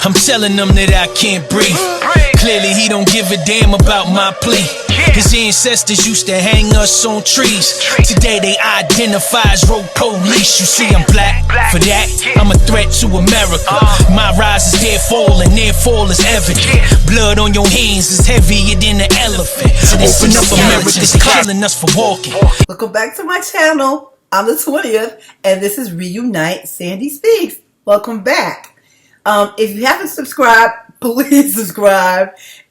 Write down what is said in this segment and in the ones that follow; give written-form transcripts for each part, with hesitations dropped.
I'm telling them that I can't breathe. Clearly he don't give a damn about my plea. His ancestors used to hang us on trees. Today they identify as road police. You see I'm black, for that I'm a threat to America. My rise is their fall and their fall is evident. Blood on your hands is heavier than an elephant. So this is America's killing us for walking. Welcome back to my channel. I'm the 20th and this is Reunite Sandy Speaks. Welcome back. If you haven't subscribed, please subscribe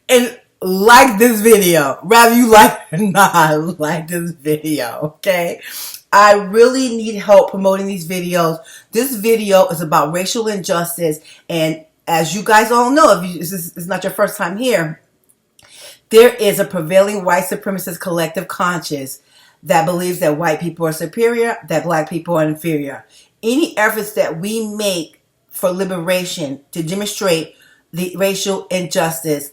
and like this video. Rather you like or not like this video, okay? I really need help promoting these videos. This video is about racial injustice, and as you guys all know, if this is not your first time here, there is a prevailing white supremacist collective conscience that believes that white people are superior, that black people are inferior. Any efforts that we make for liberation to demonstrate the racial injustice,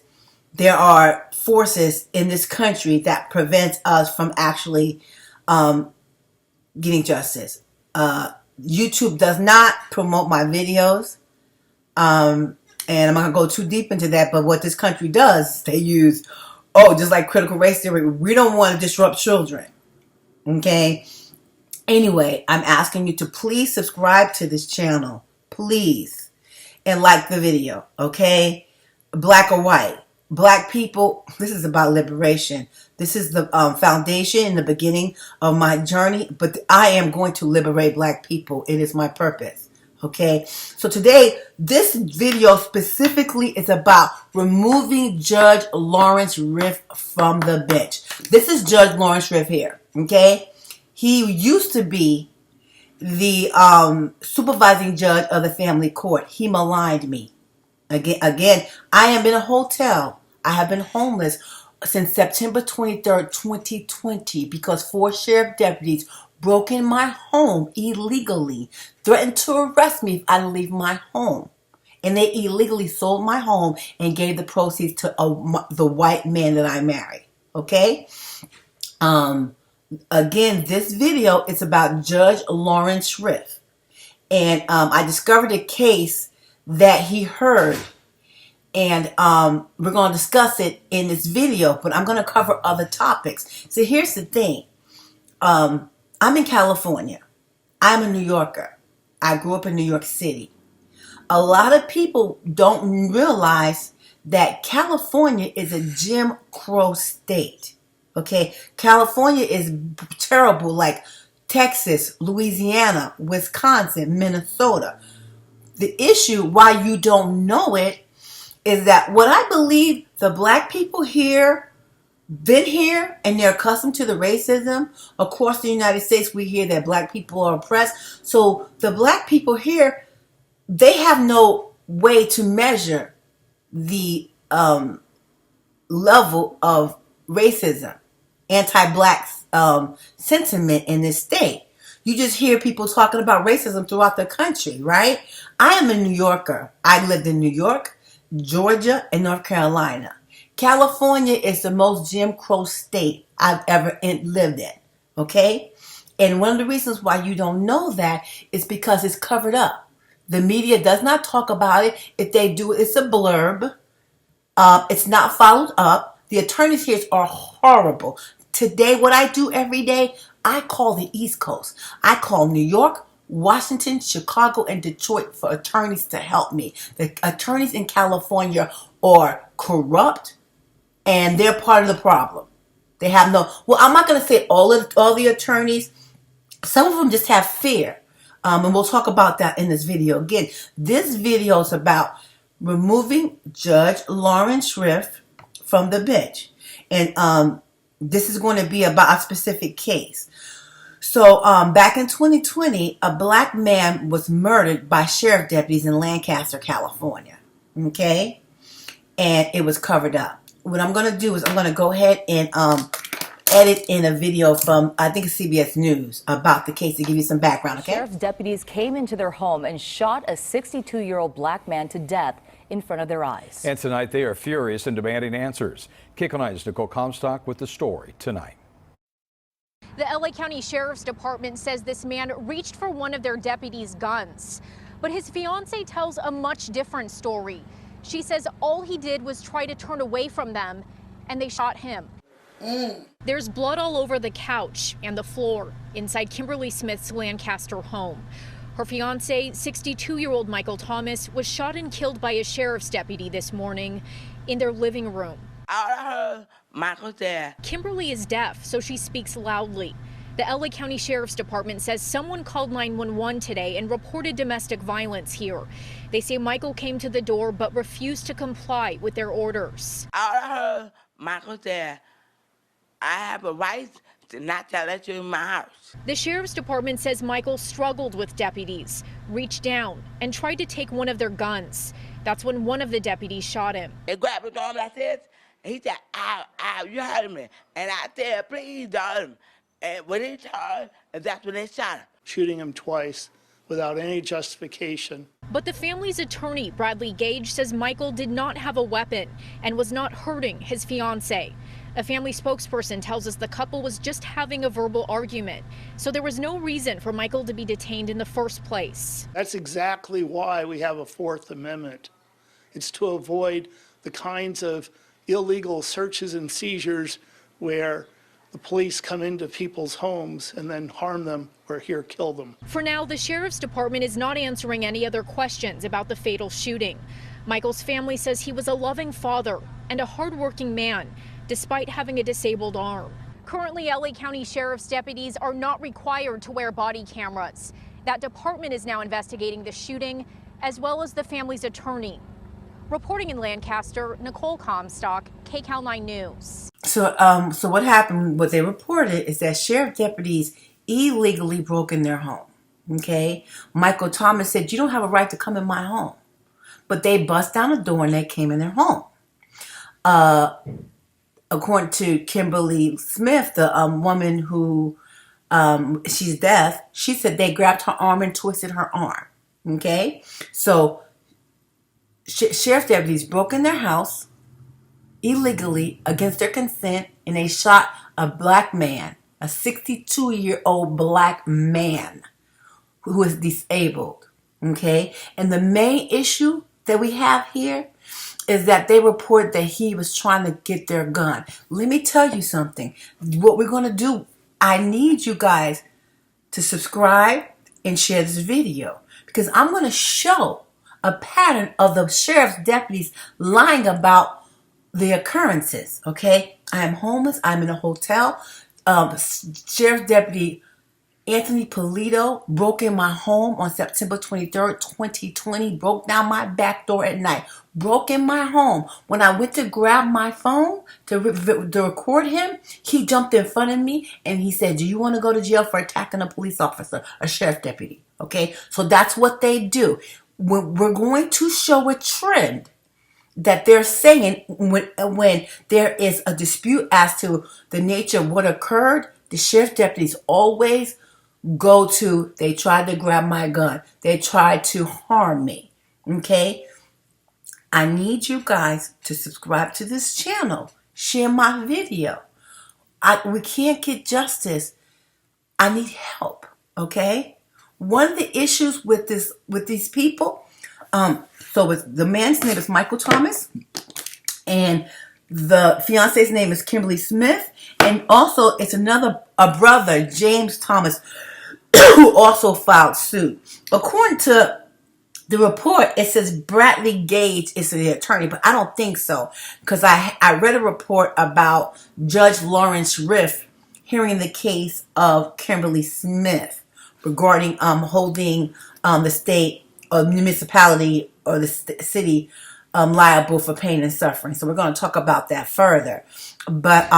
there are forces in this country that prevent us from actually getting justice. YouTube does not promote my videos, and I'm not going to go too deep into that, but what this country does, they use, just like critical race theory, we don't want to disrupt children, okay? Anyway, I'm asking you to please subscribe to this channel, please, and like the video, okay? Black or white, black people, this is about liberation. This is the foundation in the beginning of my journey, but I am going to liberate black people. It is my purpose, okay? So today, this video specifically is about removing Judge Lawrence Riff from the bench. This is Judge Lawrence Riff here, okay? He used to be the supervising judge of the family court. He maligned me. Again, I am in a hotel. I have been homeless since September 23rd, 2020 because 4 sheriff deputies broke in my home illegally, threatened to arrest me if I didn't leave my home. And they illegally sold my home and gave the proceeds to the white man that I married. Okay? Again, this video is about Judge Lawrence Riff. And I discovered a case that he heard. And we're going to discuss it in this video, but I'm going to cover other topics. So here's the thing. I'm in California. I'm a New Yorker. I grew up in New York City. A lot of people don't realize that California is a Jim Crow state. Okay, California is terrible, like Texas, Louisiana, Wisconsin, Minnesota. The issue why you don't know it is that what I believe the black people here, been here, and they're accustomed to the racism. Across the United States, we hear that black people are oppressed. So the black people here, they have no way to measure the level of racism, anti-black sentiment in this state. You just hear people talking about racism throughout the country, right? I am a New Yorker. I lived in New York, Georgia, and North Carolina. California is the most Jim Crow state I've ever lived in, okay? And one of the reasons why you don't know that is because it's covered up. The media does not talk about it. If they do, it's a blurb. It's not followed up. The attorneys here are horrible. Today, what I do every day, I call the East Coast. I call New York, Washington, Chicago, and Detroit for attorneys to help me. The attorneys in California are corrupt, and they're part of the problem. They have no, well, I'm not going to say all the attorneys. Some of them just have fear. And we'll talk about that in this video. Again, this video is about removing Judge Lawrence Riff from the bench. And this is going to be about a specific case. So back in 2020, a black man was murdered by sheriff deputies in Lancaster, California. Okay? And it was covered up. What I'm going to do is I'm going to go ahead and edit in a video from, I think it's CBS News, about the case to give you some background, okay? Sheriff's deputies came into their home and shot a 62-year-old black man to death in front of their eyes. And tonight they are furious and demanding answers. KCAL 9's Nicole Comstock with the story tonight. The LA County Sheriff's Department says this man reached for one of their deputies' guns. But his fiance tells a much different story. She says all he did was try to turn away from them, and they shot him. There's blood all over the couch and the floor inside Kimberly Smith's Lancaster home. Her fiance, 62-year-old Michael Thomas, was shot and killed by a sheriff's deputy this morning in their living room. I heard Michael there. Kimberly is deaf, so she speaks loudly. The LA County Sheriff's Department says someone called 911 today and reported domestic violence here. They say Michael came to the door but refused to comply with their orders. I heard Michael there. I have a right to not to let you in my house. The Sheriff's Department says Michael struggled with deputies, reached down, and tried to take one of their guns. That's when one of the deputies shot him. They grabbed his arm like this, and he said, ow, ow, you hurt me. And I said, please don't hurt him. And when he turned, and that's when they shot him. Shooting him twice without any justification. But the family's attorney, Bradley Gage, says Michael did not have a weapon and was not hurting his fiancée. A family spokesperson tells us the couple was just having a verbal argument, so there was no reason for Michael to be detained in the first place. That's exactly why we have a Fourth Amendment. It's to avoid the kinds of illegal searches and seizures where the police come into people's homes and then harm them or here kill them. For now, the Sheriff's Department is not answering any other questions about the fatal shooting. Michael's family says he was a loving father and a hardworking man, despite having a disabled arm. Currently, LA County Sheriff's deputies are not required to wear body cameras. That department is now investigating the shooting, as well as the family's attorney. Reporting in Lancaster, Nicole Comstock, KCAL 9 News. So what happened, what they reported is that sheriff deputies illegally broke in their home, okay? Michael Thomas said, you don't have a right to come in my home. But they bust down the door and they came in their home. According to Kimberly Smith, the woman who, she's deaf, she said they grabbed her arm and twisted her arm, okay? So sheriff deputies broke in their house illegally against their consent, and they shot a black man, a 62-year-old black man who is disabled, okay? And the main issue that we have here is that they report that he was trying to get their gun. Let me tell you something. What we're going to do, I need you guys to subscribe and share this video, because I'm going to show a pattern of the sheriff's deputies lying about the occurrences, okay? I am homeless. I'm in a hotel. Sheriff Deputy Anthony Polito broke in my home on September 23rd, 2020, broke down my back door at night, broke in my home. When I went to grab my phone to record him, he jumped in front of me and he said, do you want to go to jail for attacking a police officer, a sheriff deputy? Okay, so that's what they do. We're going to show a trend that they're saying when there is a dispute as to the nature of what occurred, the sheriff deputies always go to, they tried to grab my gun. They tried to harm me. Okay? I need you guys to subscribe to this channel. Share my video. We can't get justice. I need help. Okay? One of the issues with these people, so the man's name is Michael Thomas, and the fiance's name is Kimberly Smith, and also it's a brother, James Thomas, who also filed suit. According to the report, it says Bradley Gage is the attorney, but I don't think so, because I read a report about Judge Lawrence Riff hearing the case of Kimberly Smith regarding holding the state or municipality or the city liable for pain and suffering. So we're going to talk about that further. But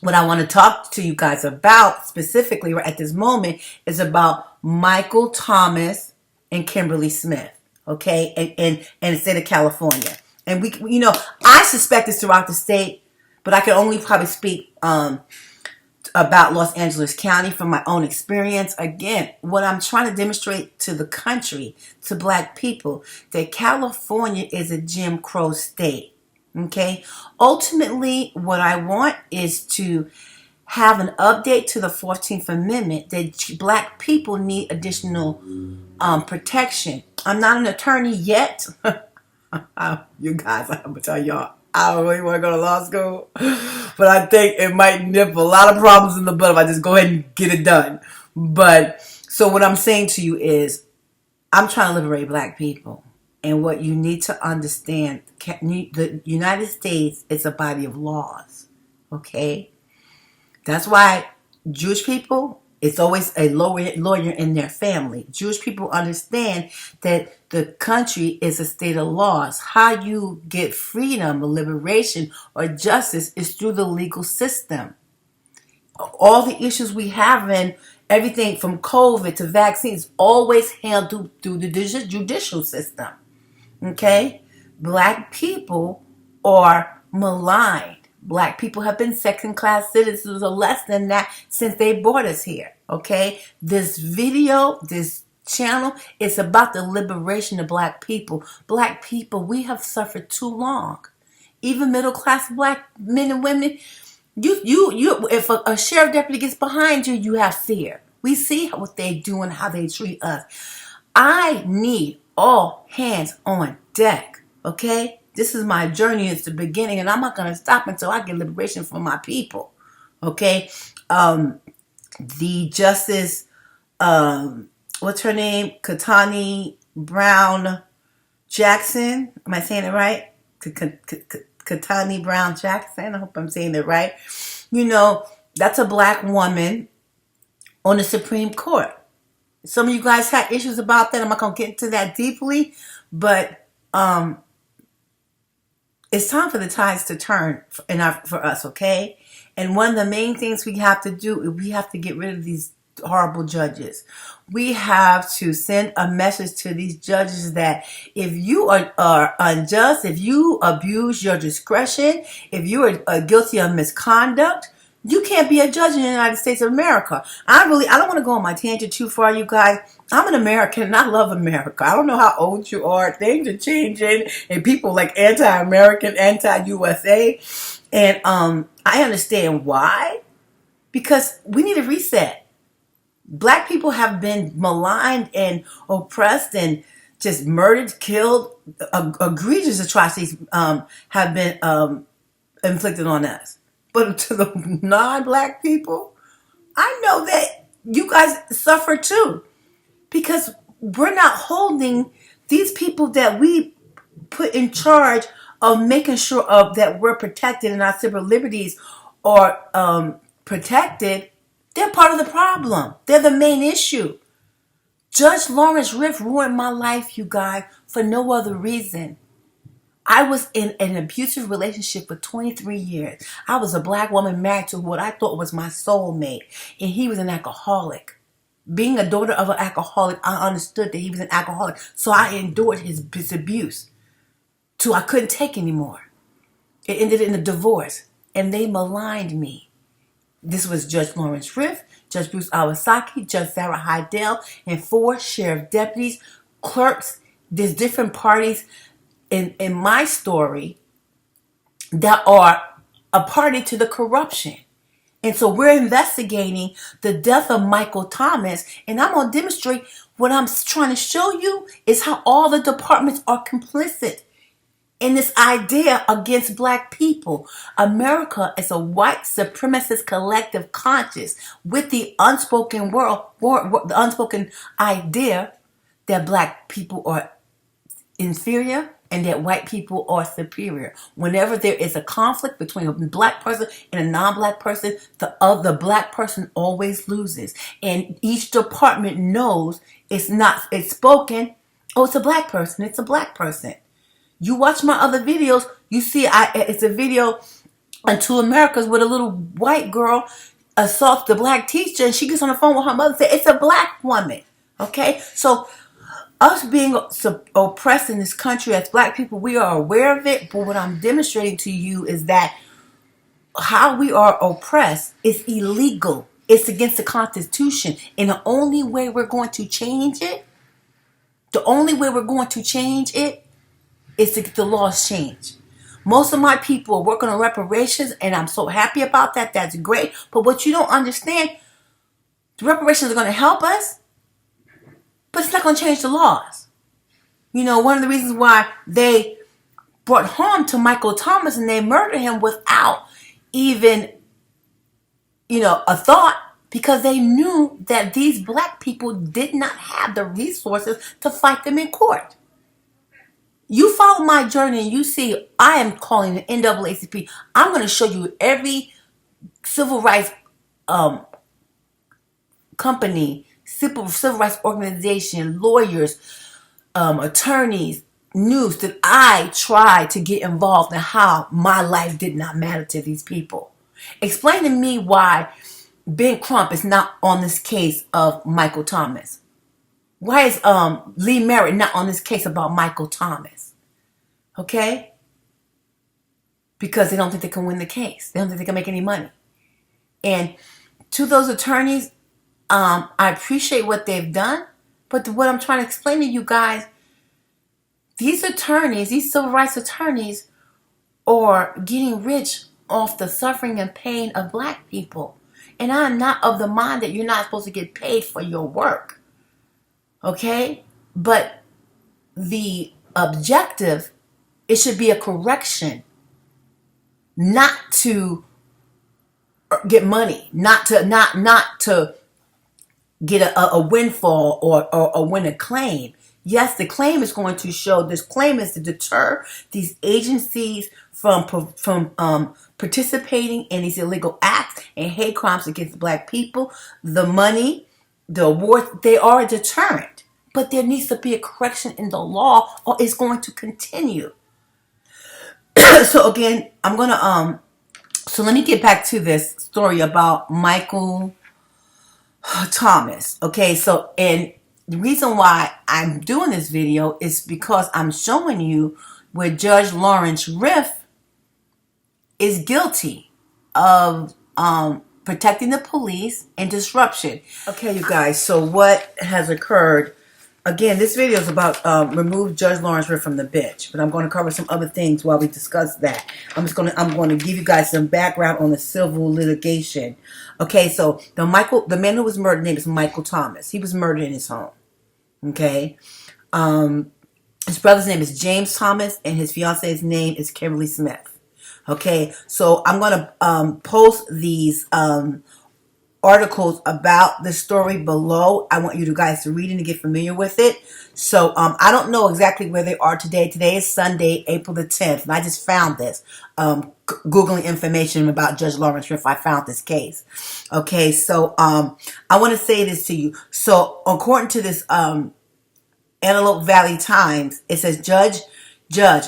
what I want to talk to you guys about specifically right at this moment is about Michael Thomas and Kimberly Smith, okay, and the state of California. And I suspect it's throughout the state, but I can only probably speak about Los Angeles County from my own experience. Again, what I'm trying to demonstrate to the country, to black people, that California is a Jim Crow state. Okay? Ultimately, what I want is to have an update to the 14th Amendment that black people need additional protection. I'm not an attorney yet. You guys, I'm going to tell y'all, I don't really want to go to law school, but I think it might nip a lot of problems in the bud if I just go ahead and get it done. But so what I'm saying to you is, I'm trying to liberate black people. And what you need to understand, the United States is a body of laws. Okay? That's why Jewish people, it's always a lawyer in their family. Jewish people understand that the country is a state of laws. How you get freedom or liberation or justice is through the legal system. All the issues we have in everything from COVID to vaccines always handled through the judicial system. Okay? Black people are maligned. Black people have been second-class citizens or less than that since they brought us here. Okay? This video, this channel, is about the liberation of black people. Black people, we have suffered too long. Even middle-class black men and women, if a sheriff deputy gets behind you, you have fear. We see what they do and how they treat us. I need all hands on deck, okay? This is my journey. It's the beginning, and I'm not going to stop until I get liberation for my people, okay? The Justice, what's her name? Katani Brown Jackson. Am I saying it right? Katani Brown Jackson. I hope I'm saying it right. You know, that's a black woman on the Supreme Court. Some of you guys had issues about that. I'm not going to get into that deeply, but it's time for the tides to turn for us, okay? And one of the main things we have to do is we have to get rid of these horrible judges. We have to send a message to these judges that if you are unjust, if you abuse your discretion, if you are guilty of misconduct, you can't be a judge in the United States of America. I don't want to go on my tangent too far, you guys. I'm an American and I love America. I don't know how old you are. Things are changing and people like anti-American, anti-USA. And I understand why. Because we need a reset. Black people have been maligned and oppressed and just murdered, killed. Egregious atrocities have been inflicted on us. But to the non-black people, I know that you guys suffer too. Because we're not holding these people that we put in charge of making sure that we're protected and our civil liberties are protected. They're part of the problem. They're the main issue. Judge Lawrence Riff ruined my life, you guys, for no other reason. I was in an abusive relationship for 23 years. I was a black woman married to what I thought was my soulmate, and he was an alcoholic. Being a daughter of an alcoholic, I understood that he was an alcoholic, so I endured his abuse till I couldn't take anymore. It ended in a divorce, and they maligned me. This was Judge Lawrence Riff, Judge Bruce Awasaki, Judge Sarah Heidel, and 4 sheriff deputies, clerks. There's different parties in my story that are a party to the corruption. And so we're investigating the death of Michael Thomas, and I'm going to demonstrate what I'm trying to show you is how all the departments are complicit in this idea against black people. America is a white supremacist collective conscious with the unspoken the unspoken idea that black people are inferior and that white people are superior. Whenever there is a conflict between a black person and a non-black person, the black person always loses. And each department knows it's spoken, oh, it's a black person, it's a black person. You watch my other videos, you see it's a video on Two Americas with a little white girl assaults the black teacher, and she gets on the phone with her mother and says, it's a black woman. Okay? So us being oppressed in this country as black people, we are aware of it, but what I'm demonstrating to you is that how we are oppressed is illegal. It's against the Constitution. And the only way we're going to change it, is to get the laws changed. Most of my people are working on reparations, and I'm so happy about that. That's great. But what you don't understand, the reparations are going to help us, but it's not going to change the laws. You know, one of the reasons why they brought harm to Michael Thomas and they murdered him without even, a thought, because they knew that these black people did not have the resources to fight them in court. You follow my journey and you see I am calling the NAACP. I'm going to show you every civil rights company, civil rights organization, lawyers, attorneys, news that I tried to get involved in how my life did not matter to these people. Explain to me why Ben Crump is not on this case of Michael Thomas. Why is Lee Merritt not on this case about Michael Thomas? Okay? Because they don't think they can win the case. They don't think they can make any money. And to those attorneys, I appreciate what they've done. But what I'm trying to explain to you guys, these attorneys, these civil rights attorneys, are getting rich off the suffering and pain of black people. And I'm not of the mind that you're not supposed to get paid for your work. Okay? But the objective, it should be a correction, not to get money, not to get a windfall or win a claim. Yes, the claim is going to show. This claim is to deter these agencies from participating in these illegal acts and hate crimes against black people. The money, the awards, they are a deterrent. But there needs to be a correction in the law, or it's going to continue. So again, I'm gonna so let me get back to this story about Michael Thomas. Okay, so and the reason why I'm doing this video is because I'm showing you where Judge Lawrence Riff is guilty of protecting the police and disruption. Okay, you guys, so what has occurred? Again, this video is about remove Judge Lawrence Riff from the bench, but I'm going to cover some other things while we discuss that. I'm going to give you guys some background on the civil litigation. Okay, so the man who was murdered, name is Michael Thomas. He was murdered in his home. Okay, his brother's name is James Thomas, and his fiance's name is Kimberly Smith. Okay, so I'm going to post these articles about the story below. I want you guys to read and to get familiar with it. So I don't know exactly where they are today. Today is Sunday, April the 10th, and I just found this. Googling information about Judge Lawrence Riff, I found this case. Okay, so I want to say this to you. So according to this Antelope Valley Times, it says Judge,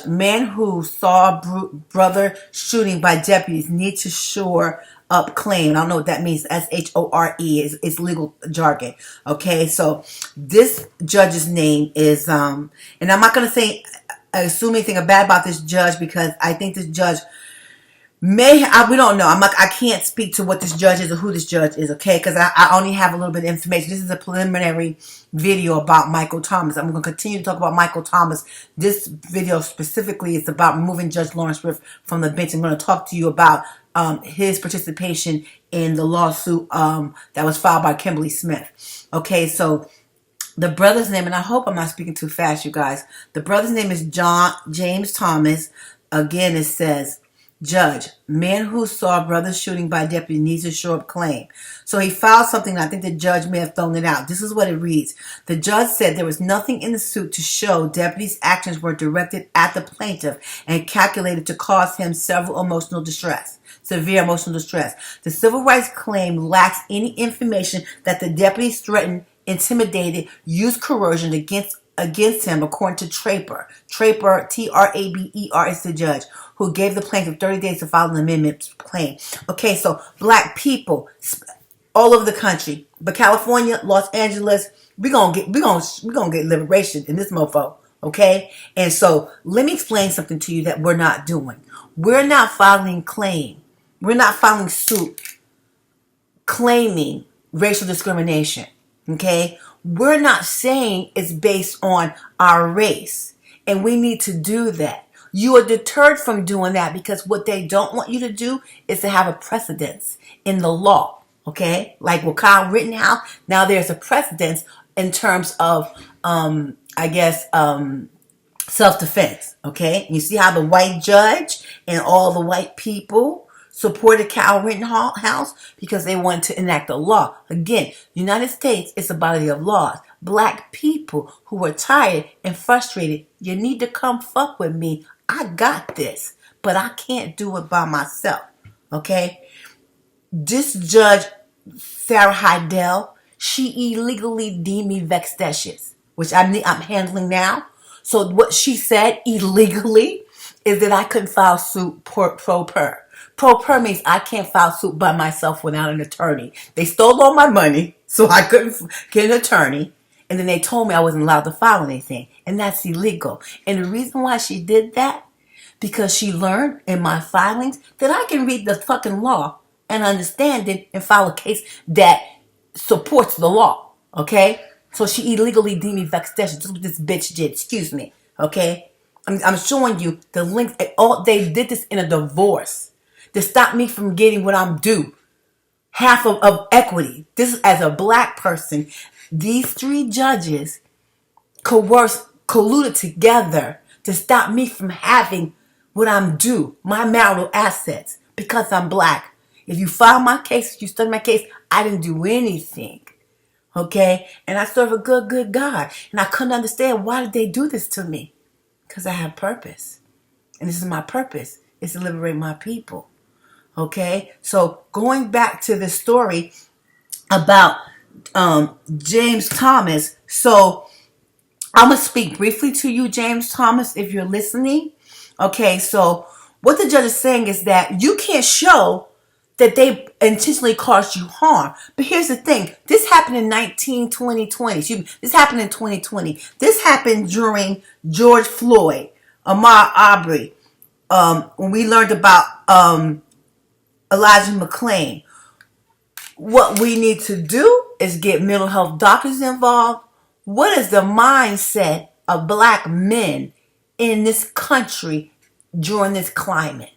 man who saw brother shooting by deputies need to shore up claim. I don't know what that means. SHORE is legal jargon. Okay, so this judge's name is and I'm not going to say assume anything bad about this judge, because I think this judge we don't know. I can't speak to what this judge is or who this judge is, okay? Because I only have a little bit of information. This is a preliminary video about Michael Thomas. I'm going to continue to talk about Michael Thomas. This video specifically is about removing Judge Lawrence Riff from the bench. I'm going to talk to you about his participation in the lawsuit that was filed by Kimberly Smith. Okay, so the brother's name, and I hope I'm not speaking too fast, you guys. The brother's name is James Thomas. Again, it says, Judge, man who saw brother shooting by deputy needs to shore up claim. So he filed something, and I think the judge may have thrown it out. This is what it reads. The judge said there was nothing in the suit to show deputy's actions were directed at the plaintiff and calculated to cause him severe emotional distress. The civil rights claim lacks any information that the deputies threatened, intimidated, used coercion against him, according to Traper. Traper, Traber, is the judge who gave the plaintiff 30 days to file an amendment claim. Okay, so black people all over the country, but California, Los Angeles, we're gonna get liberation in this mofo. Okay, and so let me explain something to you that we're not doing. We're not filing claim. We're not filing suit claiming racial discrimination. Okay, we're not saying it's based on our race, and we need to do that. You are deterred from doing that because what they don't want you to do is to have a precedence in the law. Okay? Like with Kyle Rittenhouse, now there's a precedence in terms of, self-defense. Okay? You see how the white judge and all the white people supported Kyle Rittenhouse because they wanted to enact a law. Again, the United States is a body of laws. Black people who are tired and frustrated, you need to come fuck with me. I got this, but I can't do it by myself. Okay? This judge, Sarah Heidel, she illegally deemed me vexatious, which I'm handling now. So what she said illegally is that I couldn't file suit pro per. Pro per means I can't file suit by myself without an attorney. They stole all my money, so I couldn't get an attorney. And then they told me I wasn't allowed to file anything. And that's illegal. And the reason why she did that, because she learned in my filings that I can read the fucking law and understand it and file a case that supports the law. Okay? So she illegally deemed me vexatious. That's what this bitch did. Excuse me. Okay? I'm showing you the links. They did this in a divorce to stop me from getting what I'm due. Half of equity. This is as a black person. These three judges colluded together to stop me from having what I'm due, my marital assets, because I'm black. If you file my case, if you study my case, I didn't do anything. Okay? And I serve a good God. And I couldn't understand why did they do this to me? Because I have purpose. And this is my purpose. It's to liberate my people. Okay? So going back to the story about James Thomas. So I'm going to speak briefly to you, James Thomas, if you're listening. Okay, so what the judge is saying is that you can't show that they intentionally caused you harm. But here's the thing. This happened in 2020. This happened in 2020. This happened during George Floyd, Ahmaud Arbery, when we learned about Elijah McClain. What we need to do is get mental health doctors involved. What is the mindset of black men in this country during this climate?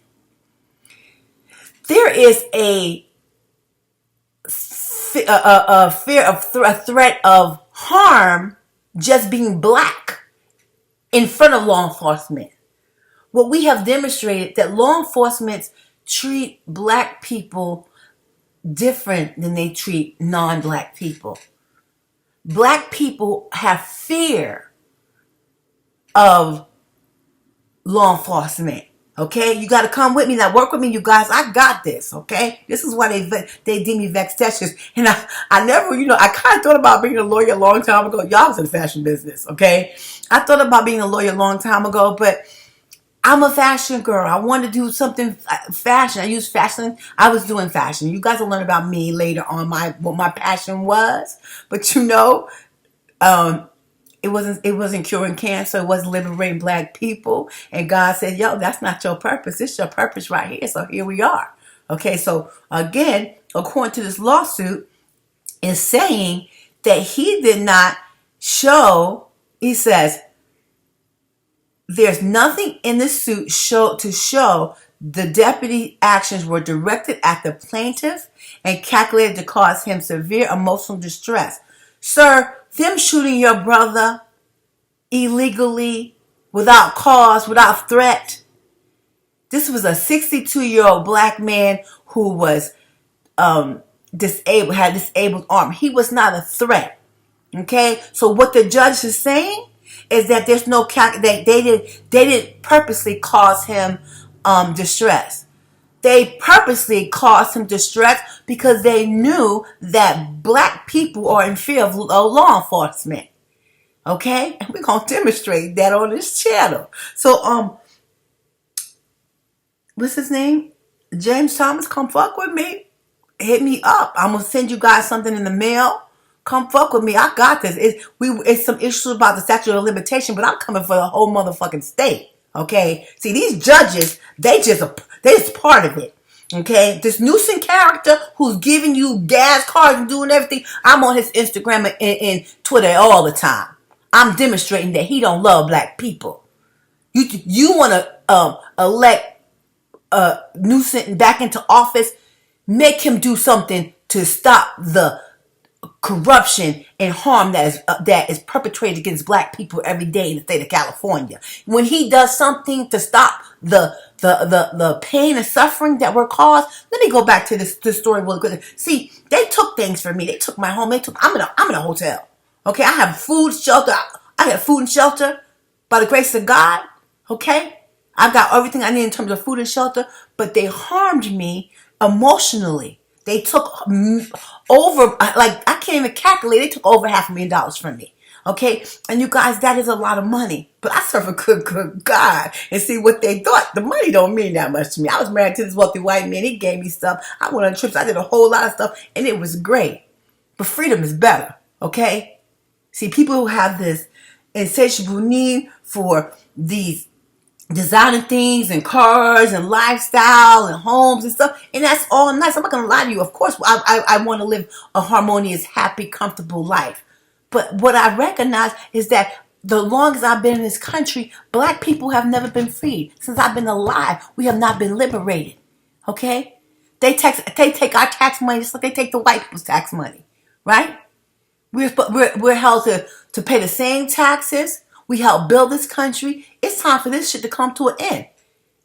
There is a threat of harm just being black in front of law enforcement. What we have demonstrated that law enforcement treat black people different than they treat non-black people. Black people have fear of law enforcement. Okay, you got to come with me now. Work with me, you guys. I got this. Okay, this is why they deem me vexatious. And I never, I kind of thought about being a lawyer a long time ago. Y'all was in the fashion business. Okay, I thought about being a lawyer a long time ago, but I'm a fashion girl. I wanted to do something fashion. I use fashion. I was doing fashion. You guys will learn about me later on what my passion was. But it wasn't curing cancer. It wasn't liberating black people. And God said, yo, that's not your purpose. It's your purpose right here. So here we are. Okay, so again, according to this lawsuit, is saying that he did not show, he says, there's nothing in the suit to show the deputy actions were directed at the plaintiff and calculated to cause him severe emotional distress. Sir, them shooting your brother illegally, without cause, without threat. This was a 62-year-old black man who was disabled, had disabled arm. He was not a threat. Okay? So what the judge is saying is that there's no they didn't purposely cause him distress. They purposely caused him distress because they knew that black people are in fear of law enforcement. Okay? And we're going to demonstrate that on this channel. So, what's his name? James Thomas, come fuck with me. Hit me up. I'm going to send you guys something in the mail. Come fuck with me. I got this. It's some issues about the statute of limitation, but I'm coming for the whole motherfucking state. Okay? See, these judges, they just part of it. Okay? This Newsom character who's giving you gas cards and doing everything, I'm on his Instagram and Twitter all the time. I'm demonstrating that he don't love black people. You want to elect Newsom back into office? Make him do something to stop the corruption and harm that is perpetrated against black people every day in the state of California. When he does something to stop the pain and suffering that were caused, let me go back to this story real quick. See, they took things from me. They took my home. I'm in a hotel. Okay, I have food, shelter. I have food and shelter by the grace of God. Okay, I've got everything I need in terms of food and shelter, but they harmed me emotionally. They took over, like, I can't even calculate. They took over $500,000 from me. Okay? And you guys, that is a lot of money. But I serve a good God. And see what they thought. The money don't mean that much to me. I was married to this wealthy white man. He gave me stuff. I went on trips. I did a whole lot of stuff. And it was great. But freedom is better. Okay? See, people who have this insatiable need for these designing things and cars and lifestyle and homes and stuff, and that's all nice. I'm not gonna lie to you. Of course, I want to live a harmonious, happy, comfortable life. But what I recognize is that the longest I've been in this country, black people have never been freed. Since I've been alive, we have not been liberated. Okay? They take our tax money just like they take the white people's tax money, right? We're held to pay the same taxes. We help build this country. It's time for this shit to come to an end.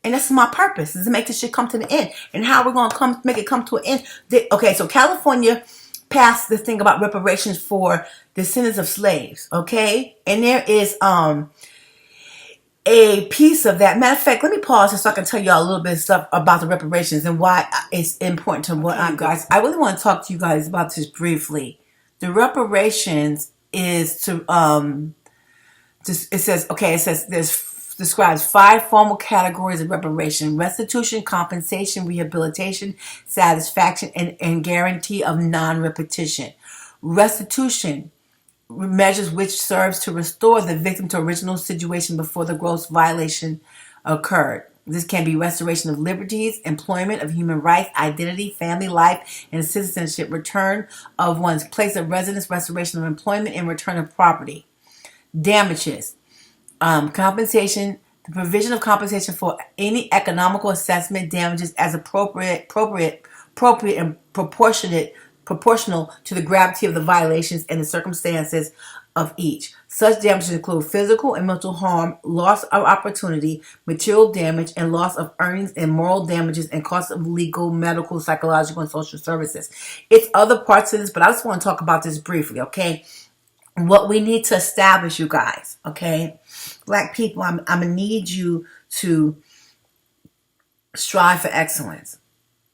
And that's my purpose, is to make this shit come to the end. And how we're going to make it come to an end. Okay, so California passed this thing about reparations for descendants of slaves. Okay? And there is a piece of that. Matter of fact, let me pause so I can tell y'all a little bit of stuff about the reparations and why it's important to what I guys. I really want to talk to you guys about this briefly. The reparations is to it says describes 5 formal categories of reparation: restitution, compensation, rehabilitation, satisfaction, and guarantee of non-repetition. Restitution measures which serves to restore the victim to original situation before the gross violation occurred. This can be restoration of liberties, employment, of human rights, identity, family life, and citizenship, return of one's place of residence, restoration of employment, and return of property. Damages, compensation, the provision of compensation for any economical assessment damages as appropriate and proportional to the gravity of the violations and the circumstances of each. Such damages include physical and mental harm, loss of opportunity, material damage, and loss of earnings, and moral damages, and costs of legal, medical, psychological, and social services. It's other parts of this, but I just want to talk about this briefly, okay? What we need to establish, you guys, okay? Black people, I'm going to need you to strive for excellence,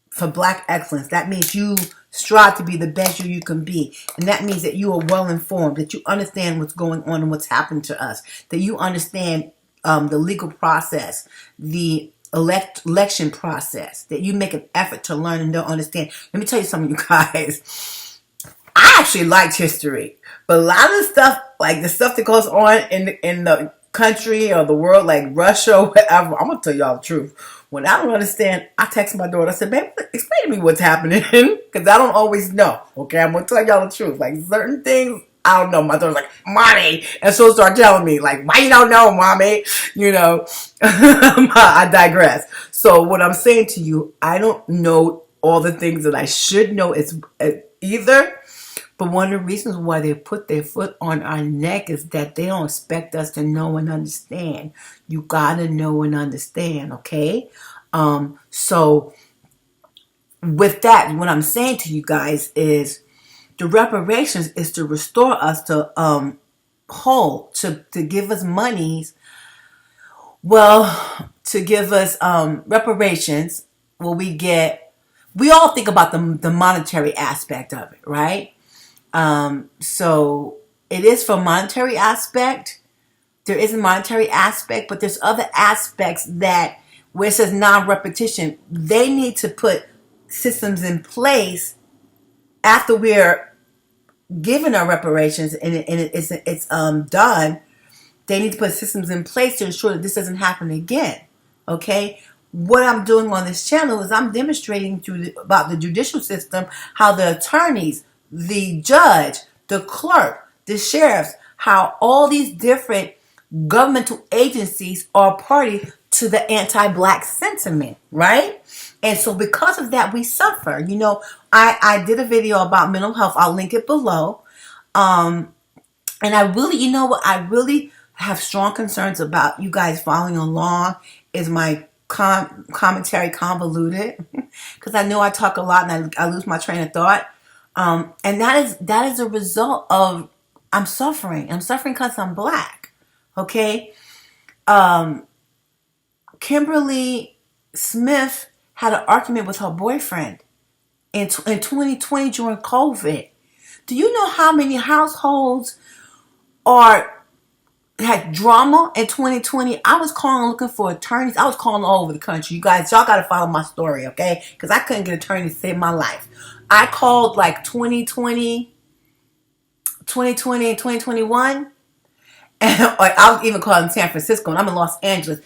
for black excellence. That means you strive to be the best you can be. And that means that you are well informed, that you understand what's going on and what's happened to us, that you understand the legal process, the election process, that you make an effort to learn and don't understand. Let me tell you something, you guys. I actually liked history, but a lot of the stuff, like the stuff that goes on in the country or the world, like Russia or whatever, I'm going to tell y'all the truth. When I don't understand, I text my daughter. I said, babe, explain to me what's happening. Because I don't always know. Okay, I'm going to tell y'all the truth. Like, certain things, I don't know. My daughter's like, Mommy. And she'll start telling me, like, why you don't know, Mommy? You know, I digress. So what I'm saying to you, I don't know all the things that I should know either. But one of the reasons why they put their foot on our neck is that they don't expect us to know and understand. You gotta know and understand, okay? So with that, what I'm saying to you guys is the reparations is to restore us to whole, to give us monies. Well, to give us reparations, we all think about the monetary aspect of it, right? So it is for monetary aspect. There is a monetary aspect, but there's other aspects that where it says non-repetition, they need to put systems in place after we're given our reparations and it's done. They need to put systems in place to ensure that this doesn't happen again. Okay. What I'm doing on this channel is I'm demonstrating about the judicial system, how the attorneys, the judge, the clerk, the sheriffs, how all these different governmental agencies are a party to the anti-black sentiment, right? And so because of that, we suffer. You know, I did a video about mental health. I'll link it below. And I really, you know what, I really have strong concerns about you guys following along. Is my commentary convoluted? Because I know I talk a lot and I lose my train of thought. And that is a result of I'm suffering. I'm suffering because I'm black. Okay? Kimberly Smith had an argument with her boyfriend in 2020 during COVID. Do you know how many households had drama in 2020? I was calling looking for attorneys. I was calling all over the country. You guys, y'all got to follow my story, okay? Because I couldn't get an attorney to save my life. I called like 2020 and 2021. And I was even calling San Francisco, and I'm in Los Angeles.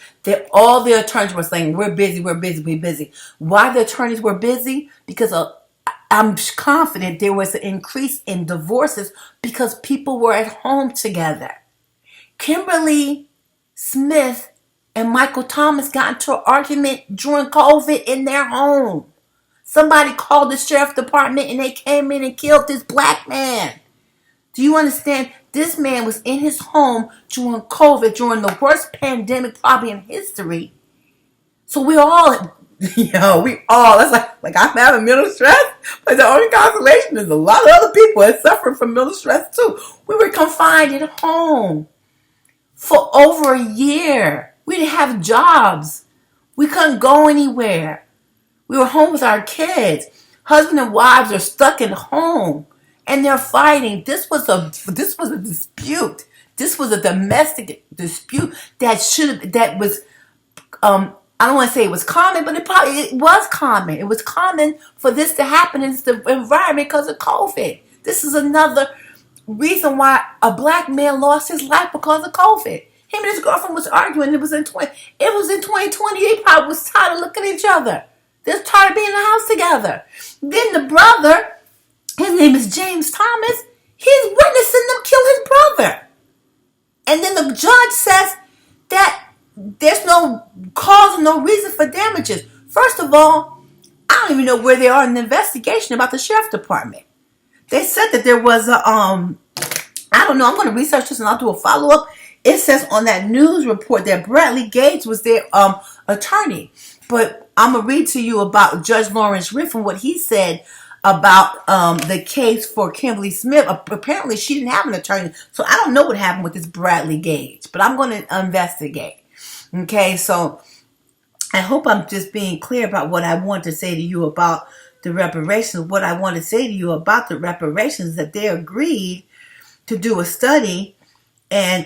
All the attorneys were saying, we're busy, we're busy, we're busy. Why the attorneys were busy? Because I'm confident there was an increase in divorces because people were at home together. Kimberly Smith and Michael Thomas got into an argument during COVID in their home. Somebody called the sheriff's department and they came in and killed this black man. Do you understand? This man was in his home during COVID, during the worst pandemic probably in history. So we all, that's like I'm having mental stress, but the only consolation is a lot of other people are suffering from mental stress too. We were confined at home for over a year. We didn't have jobs. We couldn't go anywhere. We were home with our kids. Husband and wives are stuck at home and they're fighting. This was a dispute. This was a domestic dispute that was I don't want to say it was common, but it was common. It was common for this to happen in this environment because of COVID. This is another reason why a black man lost his life because of COVID. Him and his girlfriend was arguing. It was in 2020. They probably was tired of looking at each other. They're tired of being in the house together. Then the brother, his name is James Thomas, he's witnessing them kill his brother. And then the judge says that there's no cause and no reason for damages. First of all, I don't even know where they are in the investigation about the sheriff's department. They said that there was I don't know, I'm going to research this and I'll do a follow-up. It says on that news report that Bradley Gates was their attorney. But I'm going to read to you about Judge Lawrence Riff and what he said about the case for Kimberly Smith. Apparently she didn't have an attorney, so I don't know what happened with this Bradley Gates, but I'm going to investigate. Okay, so I hope I'm just being clear about what I want to say to you about the reparations. What I want to say to you about the reparations is that they agreed to do a study and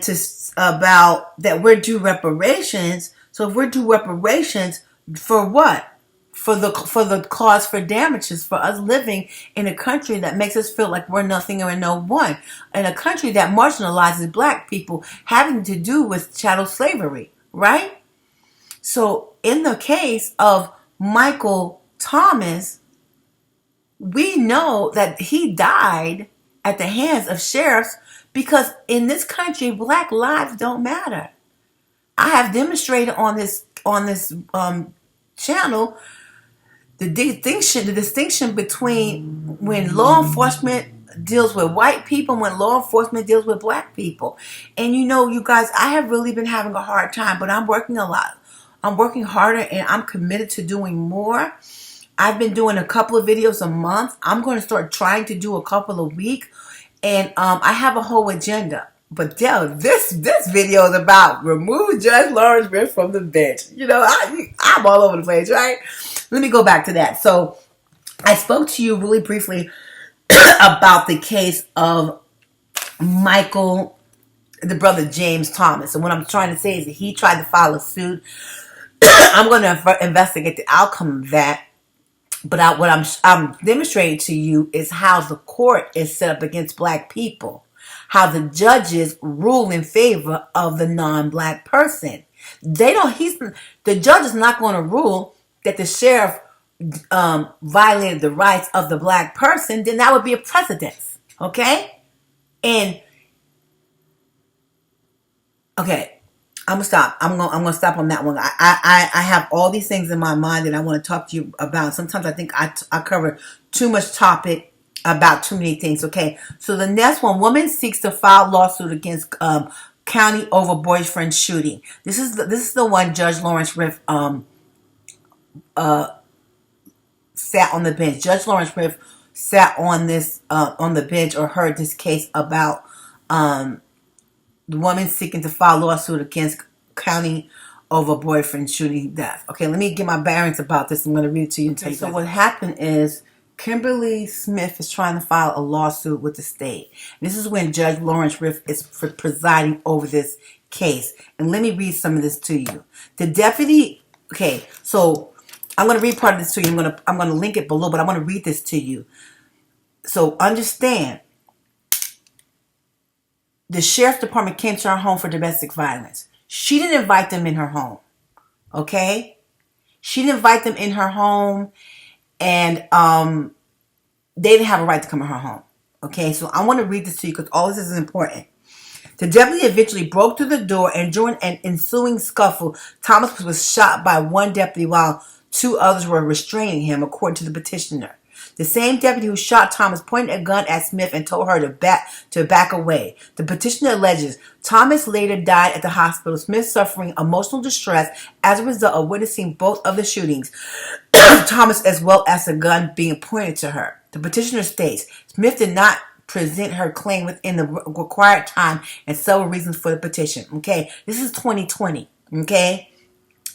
about that we're due reparations. So if we're due reparations for what? For the cause for damages for us living in a country that makes us feel like we're nothing or no one, in a country that marginalizes black people, having to do with chattel slavery. Right? So in the case of Michael Thomas, we know that he died at the hands of sheriffs because in this country, black lives don't matter. I have demonstrated on this channel the distinction between when law enforcement deals with white people, when law enforcement deals with black people. And you know, you guys, I have really been having a hard time, but I'm working a lot. I'm working harder and I'm committed to doing more. I've been doing a couple of videos a month. I'm going to start trying to do a couple a week. And I have a whole agenda. But this video is about remove Judge Lawrence Riff from the bench. You know, I'm all over the place, right? Let me go back to that. So I spoke to you really briefly about the case of Michael, the brother James Thomas. And what I'm trying to say is that he tried to file a suit. I'm going to investigate the outcome of that. But what I'm demonstrating to you is how the court is set up against black people. How the judges rule in favor of the non-black person. The judge is not going to rule that the sheriff violated the rights of the black person. Then that would be a precedent. Okay? And okay, I'm gonna stop. I'm gonna stop on that one. I have all these things in my mind that I want to talk to you about. Sometimes I think I cover too much topic about too many things. Okay, so the next one: woman seeks to file lawsuit against county over boyfriend shooting. This is the one Judge Lawrence Riff sat on the bench. Judge Lawrence Riff sat on this on the bench or heard this case about the woman seeking to file lawsuit against county over boyfriend shooting death. Okay, let me get my bearings about this. I'm going to read it to you and tell you. So what happened is Kimberly Smith is trying to file a lawsuit with the state. This is when Judge Lawrence Riff is presiding over this case. And let me read some of this to you. The deputy, okay, so I'm going to read part of this to you. I'm going to link it below, but I want to read this to you. So understand, the sheriff's department came to her home for domestic violence. She didn't invite them in her home. Okay? She didn't invite them in her home, and they didn't have a right to come in her home. Okay? So I want to read this to you because all this is important. The deputy eventually broke through the door, and during an ensuing scuffle, Thomas was shot by one deputy while two others were restraining him, according to the petitioner. The same deputy who shot Thomas pointed a gun at Smith and told her to back away. The petitioner alleges Thomas later died at the hospital, Smith suffering emotional distress as a result of witnessing both of the shootings, Thomas as well as the gun being pointed to her. The petitioner states Smith did not present her claim within the required time and several reasons for the petition. Okay, this is 2020. Okay,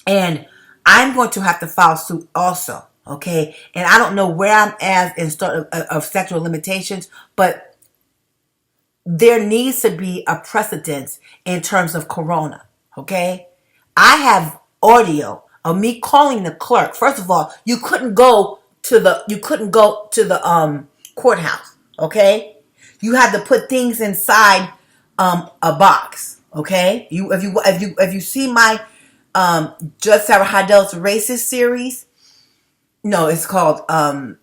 and I'm going to have to file suit also. Okay, and I don't know where I'm at in start of statute of limitations, but there needs to be a precedence in terms of Corona. Okay, I have audio of me calling the clerk. First of all, you couldn't go to the courthouse. Okay, you had to put things inside a box. Okay, if you see my Judge Sarah Heidel's Racist series. No, it's called I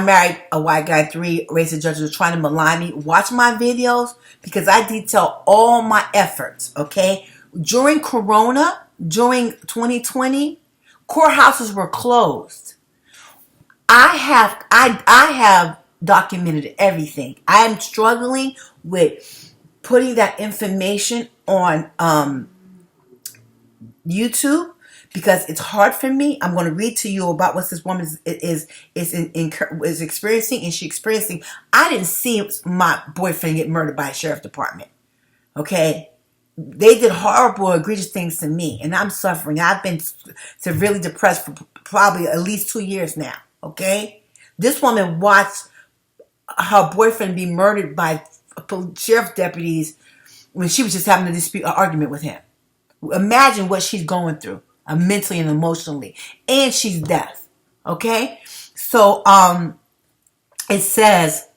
Married a White Guy, 3 Racist Judges Are Trying to Malign Me. Watch my videos because I detail all my efforts, okay? During Corona, during 2020, courthouses were closed. I have documented everything. I am struggling with putting that information on YouTube, because it's hard for me. I'm going to read to you about what this woman is experiencing, and she's experiencing. I didn't see my boyfriend get murdered by a sheriff department. Okay, they did horrible, egregious things to me, and I'm suffering. I've been severely depressed for probably at least 2 years now. Okay, this woman watched her boyfriend be murdered by sheriff deputies when she was just having a dispute, an argument with him. Imagine what she's going through. Mentally and emotionally, and she's deaf. Okay, so it says,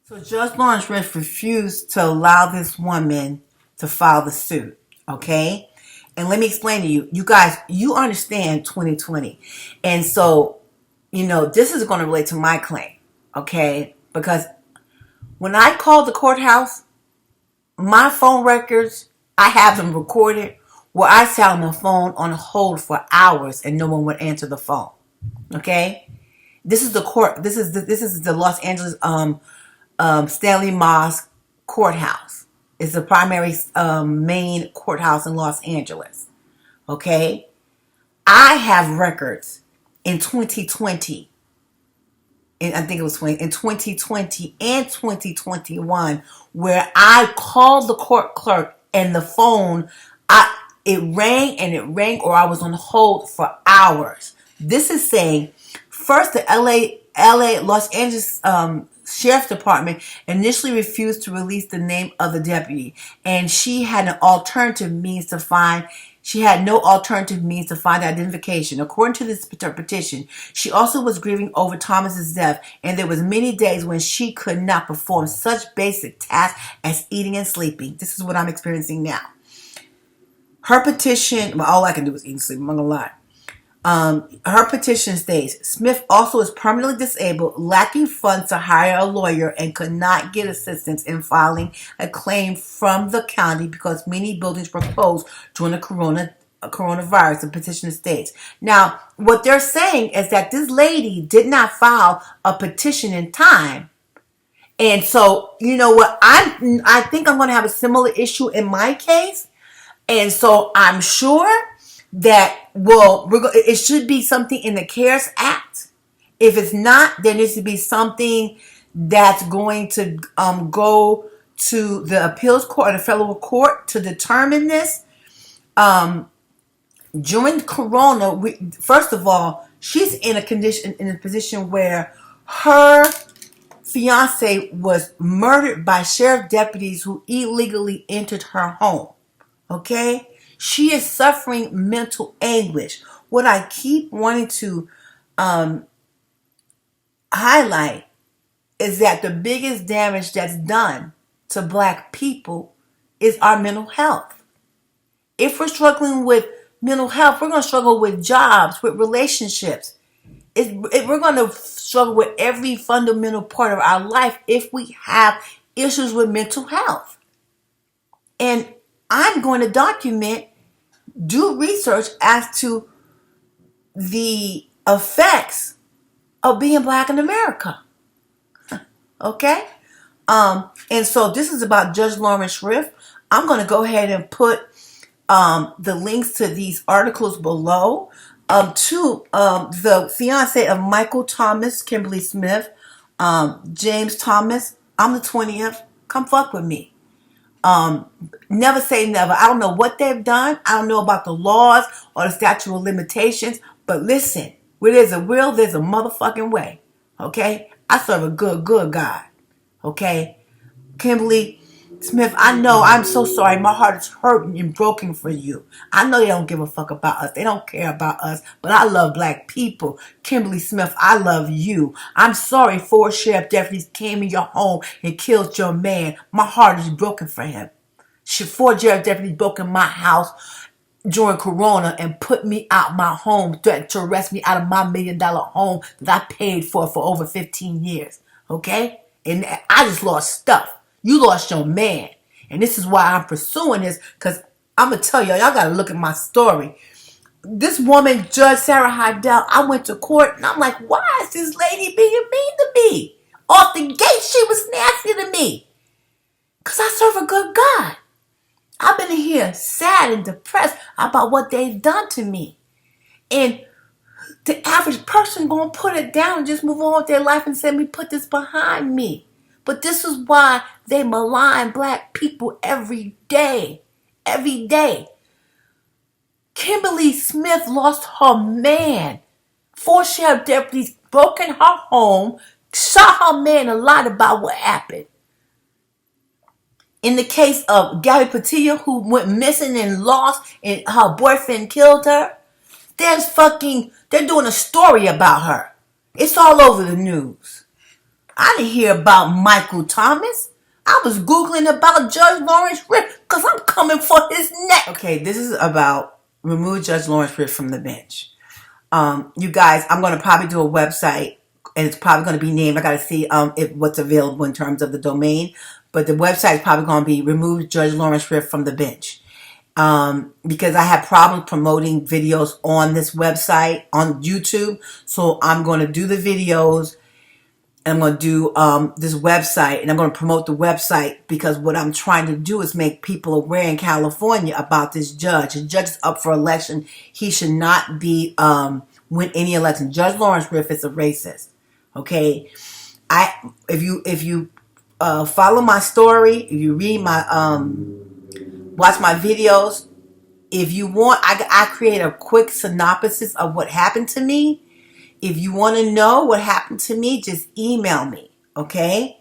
so Judge Lawrence Riff refused to allow this woman to file the suit. Okay, and let me explain to you, you guys, you understand 2020, and so this is going to relate to my claim. Okay, because when I called the courthouse, my phone records, I have them recorded where I sat on the phone on hold for hours and no one would answer the phone. Okay? This is the court. This is the Los Angeles Stanley Moss courthouse. It's the primary main courthouse in Los Angeles. Okay? I have records in 2020. And I think it was in 2020 and 2021, where I called the court clerk and the phone, it rang and it rang, or I was on hold for hours. This is saying, first the Los Angeles Sheriff's Department initially refused to release the name of the deputy, and she had no alternative means to find identification. According to this petition, she also was grieving over Thomas's death, and there was many days when she could not perform such basic tasks as eating and sleeping. This is what I'm experiencing now. Her petition, well, all I can do is eat and sleep, I'm not gonna lie. Her petition states, Smith also is permanently disabled, lacking funds to hire a lawyer, and could not get assistance in filing a claim from the county because many buildings were closed during the coronavirus, the petition states. Now, what they're saying is that this lady did not file a petition in time. And so, you know what, I think I'm going to have a similar issue in my case. And so I'm sure that, well, it should be something in the CARES Act. If it's not, there needs to be something that's going to go to the appeals court or the federal court to determine this. During Corona, first of all, she's in a position where her fiance was murdered by sheriff deputies who illegally entered her home. Okay? She is suffering mental anguish. What I keep wanting to highlight is that the biggest damage that's done to Black people is our mental health. If we're struggling with mental health, we're going to struggle with jobs, with relationships. We're going to struggle with every fundamental part of our life if we have issues with mental health. And I'm going to do research as to the effects of being Black in America. Okay? And so this is about Judge Lawrence Riff. I'm going to go ahead and put the links to these articles below. To the fiance of Michael Thomas, Kimberly Smith, James Thomas. I'm the 20th. Come fuck with me. Never say never. I don't know what they've done. I don't know about the laws or the statute of limitations. But listen, where there's a will, there's a motherfucking way. Okay? I serve a good God. Okay? Kimberly Smith, I know, I'm so sorry. My heart is hurting and broken for you. I know they don't give a fuck about us. They don't care about us. But I love Black people. Kimberly Smith, I love you. I'm sorry 4 sheriff deputies came in your home and killed your man. My heart is broken for him. 4 sheriff deputies broke in my house during Corona and put me out my home, threatened to arrest me out of my $1 million home that I paid for over 15 years. Okay? And I just lost stuff. You lost your man. And this is why I'm pursuing this, because I'm going to tell y'all got to look at my story. This woman, Judge Sarah Heidel, I went to court and I'm like, why is this lady being mean to me? Off the gate, she was nasty to me. Because I serve a good God. I've been here sad and depressed about what they've done to me. And the average person going to put it down and just move on with their life and say, let me put this behind me. But this is why they malign Black people every day. Every day. Kimberly Smith lost her man. 4 sheriff deputies broke in her home, shot her man, and lied about what happened. In the case of Gabby Petilla, who went missing and lost, and her boyfriend killed her, they're doing a story about her. It's all over the news. I didn't hear about Michael Thomas. I was Googling about Judge Lawrence Riff because I'm coming for his neck. Okay, this is about remove Judge Lawrence Riff from the bench. You guys, I'm going to probably do a website, and it's probably going to be named. I got to see what's available in terms of the domain. But the website is probably going to be remove Judge Lawrence Riff from the bench. Because I have problems promoting videos on this website, on YouTube. So I'm going to do the videos. I'm going to do this website, and I'm going to promote the website because what I'm trying to do is make people aware in California about this judge. The judge is up for election. He should not be win any election. Judge Lawrence Riff is a racist. Okay, if you follow my story, if you read my watch my videos, if you want, I create a quick synopsis of what happened to me. If you want to know what happened to me, just email me, okay?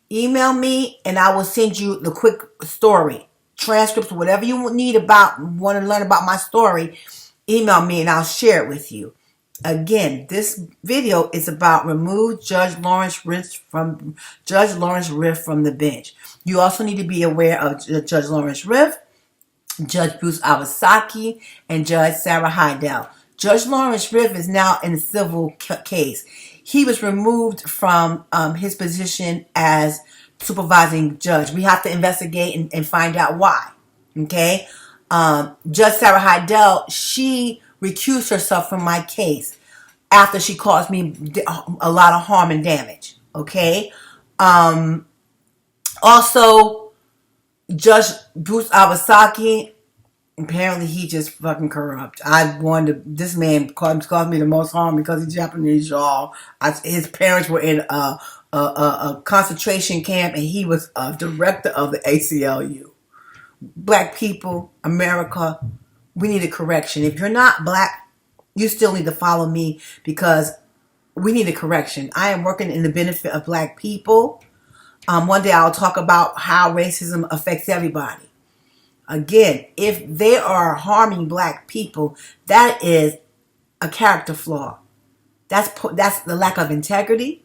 Email me and I will send you the quick story, transcripts, whatever you want to learn about my story, email me and I'll share it with you. Again, this video is about remove Judge Lawrence Riff from the bench. You also need to be aware of Judge Lawrence Riff, Judge Bruce Awasaki, and Judge Sarah Heidel. Judge Lawrence Riff is now in a civil case. He was removed from his position as supervising judge. We have to investigate and find out why. Okay? Judge Sarah Heidel, she recused herself from my case after she caused me a lot of harm and damage. Okay? Also, Judge Bruce Awasaki, apparently he just fucking corrupt. This man caused me the most harm because he's Japanese, y'all. His parents were in a concentration camp, and he was a director of the ACLU. Black people, America, we need a correction. If you're not black, you still need to follow me because we need a correction. I am working in the benefit of black people. One day I'll talk about how racism affects everybody. Again, if they are harming black people, that is a character flaw. That's the lack of integrity,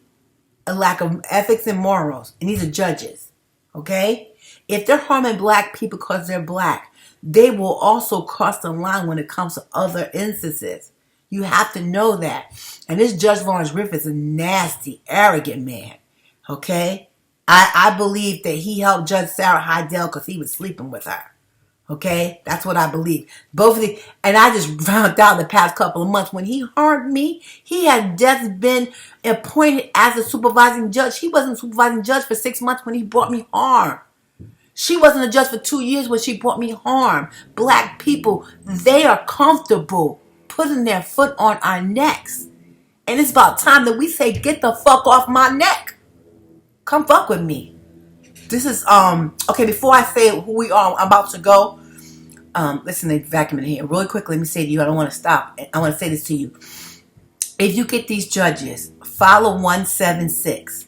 a lack of ethics and morals. And these are judges, okay? If they're harming black people because they're black, they will also cross the line when it comes to other instances. You have to know that. And this Judge Lawrence Riff is a nasty, arrogant man, okay? I believe that he helped Judge Sarah Heidel because he was sleeping with her. Okay, that's what I believe. Both of these, and I just found out the past couple of months when he harmed me, he had just been appointed as a supervising judge. He wasn't a supervising judge for 6 months when he brought me harm. She wasn't a judge for 2 years when she brought me harm. Black people, they are comfortable putting their foot on our necks. And it's about time that we say, get the fuck off my neck. Come fuck with me. This is, okay, before I say who we are, I'm about to go. Listen, they vacuuming here. Really quick, let me say to you, I don't want to stop. I want to say this to you. If you get these judges, follow 170.6.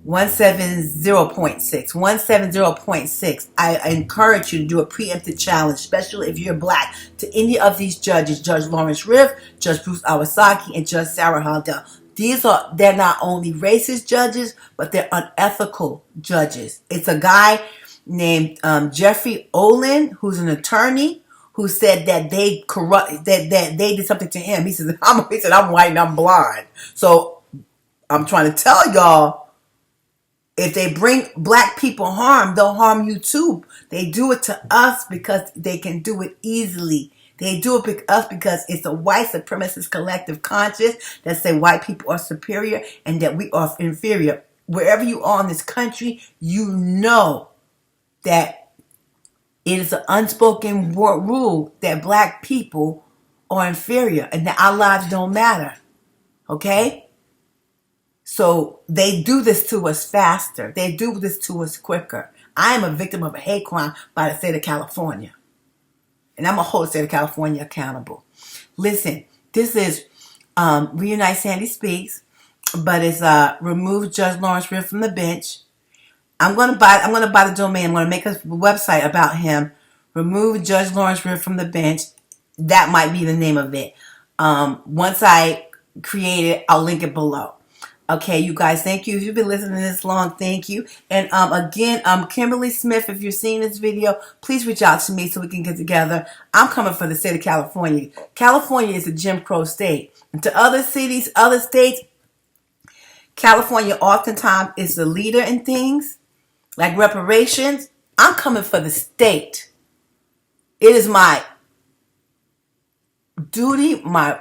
170.6. I encourage you to do a preemptive challenge, especially if you're black, to any of these judges, Judge Lawrence Riff, Judge Bruce Awasaki, and Judge Sarah Heidel. They're not only racist judges, but they're unethical judges. It's a guy named Jeffrey Olin, who's an attorney, who said that they did something to him. He said, I'm white and I'm blind. So I'm trying to tell y'all, if they bring black people harm, they'll harm you too. They do it to us because they can do it easily. They do it to us because it's a white supremacist collective conscience that say white people are superior and that we are inferior. Wherever you are in this country, you know that it is an unspoken rule that black people are inferior and that our lives don't matter. Okay? So they do this to us faster. They do this to us quicker. I am a victim of a hate crime by the state of California. And I'm going to hold the state of California accountable. Listen, this is Reunite Sandy Speaks, but it's remove Judge Lawrence Riff from the bench. I'm going to buy the domain. I'm going to make a website about him. Remove Judge Lawrence Riff from the bench. That might be the name of it. Once I create it, I'll link it below. Okay, you guys, thank you. If you've been listening this long, thank you. And again, Kimberly Smith, if you're seeing this video, please reach out to me so we can get together. I'm coming for the state of California. California is a Jim Crow state. And to other cities, other states, California oftentimes is the leader in things like reparations. I'm coming for the state. It is my duty, my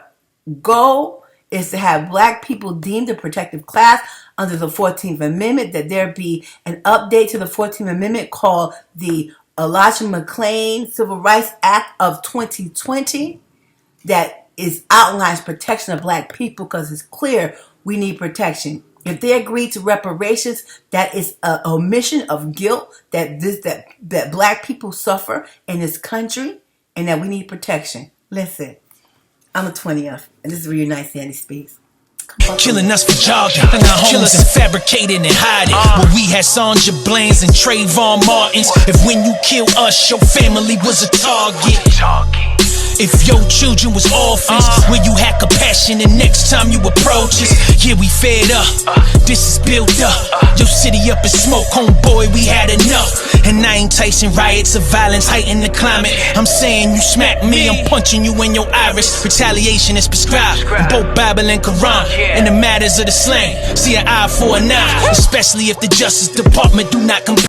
goal, is to have black people deemed a protected class under the 14th Amendment, that there be an update to the 14th Amendment called the Elijah McClain Civil Rights Act of 2020 that outlines protection of black people because it's clear we need protection. If they agree to reparations, that is an omission of guilt that black people suffer in this country and that we need protection. Listen. I'm the 20th, and this is Reunite Sandy Speaks. Killing us for jogging, kill us and fabricating and hiding. When we had Sandra Bland's and Trayvon Martin's. If when you kill us, your family was a target. If your children was orphans, will you have compassion the next time you approach us? Yeah, we fed up, this is built up. Your city up in smoke, homeboy, we had enough. And I ain't enticing riots of violence, heighten the climate. I'm saying you smack me, I'm punching you in your iris. Retaliation is prescribed in both Bible and Quran. In the matters of the slang, see an eye for an eye, especially if the Justice Department do not comply.